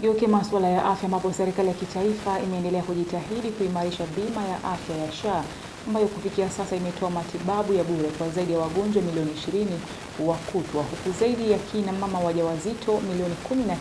Tugeuke masuala ya afya ambapo serikali ya kitaifa imeendelea kujitahidi kuimarisha bima ya afya ya SHA ambayo kufikia sasa imetoa matibabu ya bure kwa zaidi ya wagonjwa milioni 20 wa kutwa, huku zaidi ya kina mama wajawazito milioni 15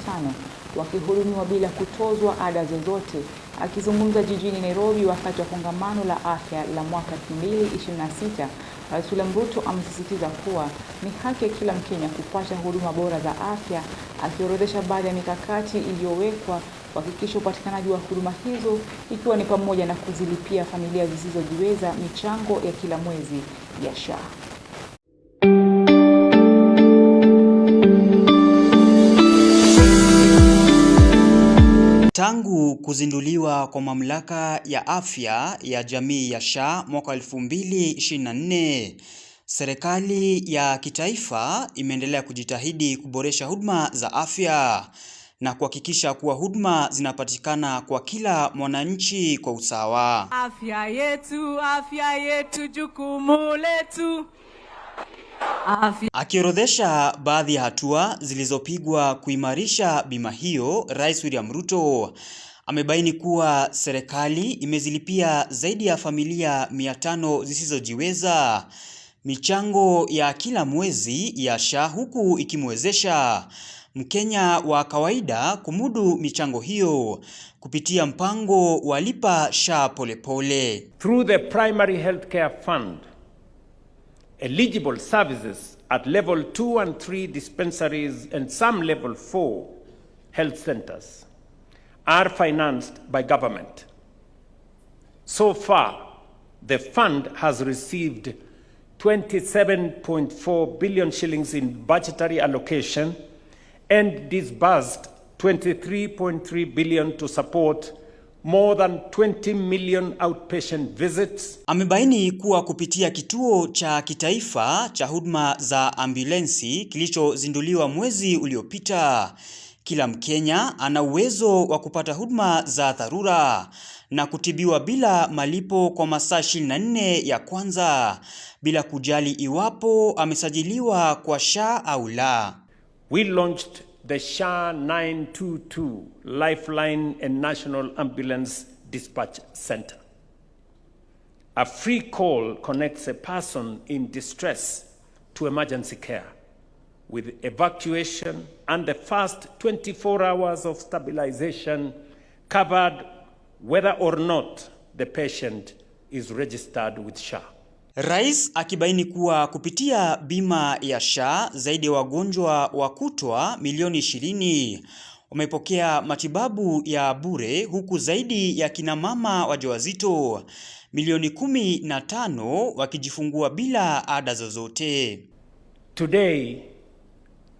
wakihudumiwa bila kutozwa ada zozote. Akizungumza jijini Nairobi wakati wa kongamano la afya la mwaka 2026, Rais William Ruto amesisitiza kuwa ni haki ya kila Mkenya kupata huduma bora za afya, akiorodhesha baadhi ya mikakati iliyowekwa kuhakikisha upatikanaji wa huduma hizo, ikiwa ni pamoja na kuzilipia familia zisizojiweza michango ya kila mwezi ya SHA. Tangu kuzinduliwa kwa mamlaka ya afya ya jamii ya SHA mwaka 2024, serikali ya kitaifa imeendelea kujitahidi kuboresha huduma za afya na kuhakikisha kuwa huduma zinapatikana kwa kila mwananchi kwa usawa. Afya yetu, jukumu letu. Akiorodhesha baadhi ya hatua zilizopigwa kuimarisha bima hiyo, Rais William Ruto amebaini kuwa serikali imezilipia zaidi ya familia 500 zisizojiweza michango ya kila mwezi ya SHA, huku ikimwezesha Mkenya wa kawaida kumudu michango hiyo kupitia mpango wa Lipa SHA Polepole. Through the Primary Healthcare Fund, eligible services at level 2 and 3 dispensaries and some level 4 health centers are financed by government. So far, the fund has received 27.4 billion shillings in budgetary allocation and disbursed 23.3 billion to support more than 20 million outpatient visits. Amebaini kuwa kupitia kituo cha kitaifa cha huduma za ambulensi kilichozinduliwa mwezi uliopita, kila Mkenya ana uwezo wa kupata huduma za dharura na kutibiwa bila malipo kwa masaa 24 ya kwanza, bila kujali iwapo amesajiliwa kwa SHA au la. We launched the SHA 922 Lifeline and National Ambulance Dispatch Center. A free call connects a person in distress to emergency care with evacuation and the first 24 hours of stabilization covered whether or not the patient is registered with SHA. Rais akibaini kuwa kupitia bima ya SHA zaidi ya wagonjwa wa kutwa milioni 20 wamepokea matibabu ya bure, huku zaidi ya kina mama wajawazito milioni 15 wakijifungua bila ada zozote. Today,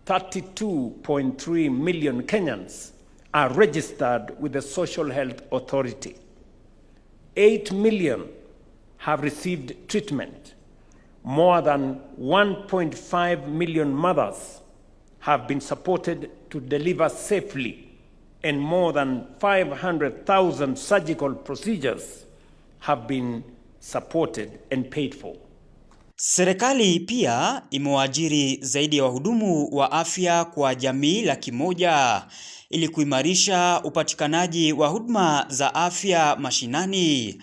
32.3 million Kenyans are registered with the Social Health Authority. 8 million have received treatment. More than 1.5 million mothers have been supported to deliver safely, and more than 500,000 surgical procedures have been supported and paid for. Serikali pia imewaajiri zaidi ya wahudumu wa afya kwa jamii 100,000 ili kuimarisha upatikanaji wa huduma za afya mashinani,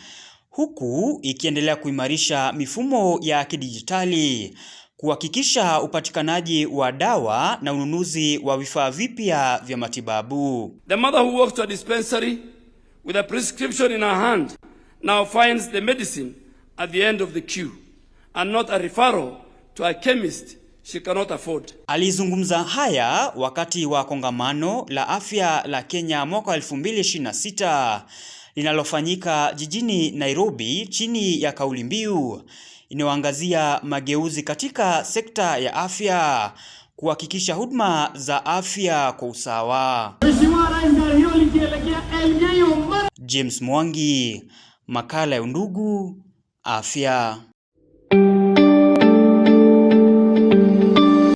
huku ikiendelea kuimarisha mifumo ya kidijitali kuhakikisha upatikanaji wa dawa na ununuzi wa vifaa vipya vya matibabu. The mother who walks to a dispensary with a prescription in her hand now finds the medicine at the end of the queue and not a referral to a chemist she cannot afford. Alizungumza haya wakati wa kongamano la afya la Kenya mwaka 2026 linalofanyika jijini Nairobi chini ya kauli mbiu inayoangazia mageuzi katika sekta ya afya kuhakikisha huduma za afya kwa usawa. James Mwangi, makala ya Undugu Afya.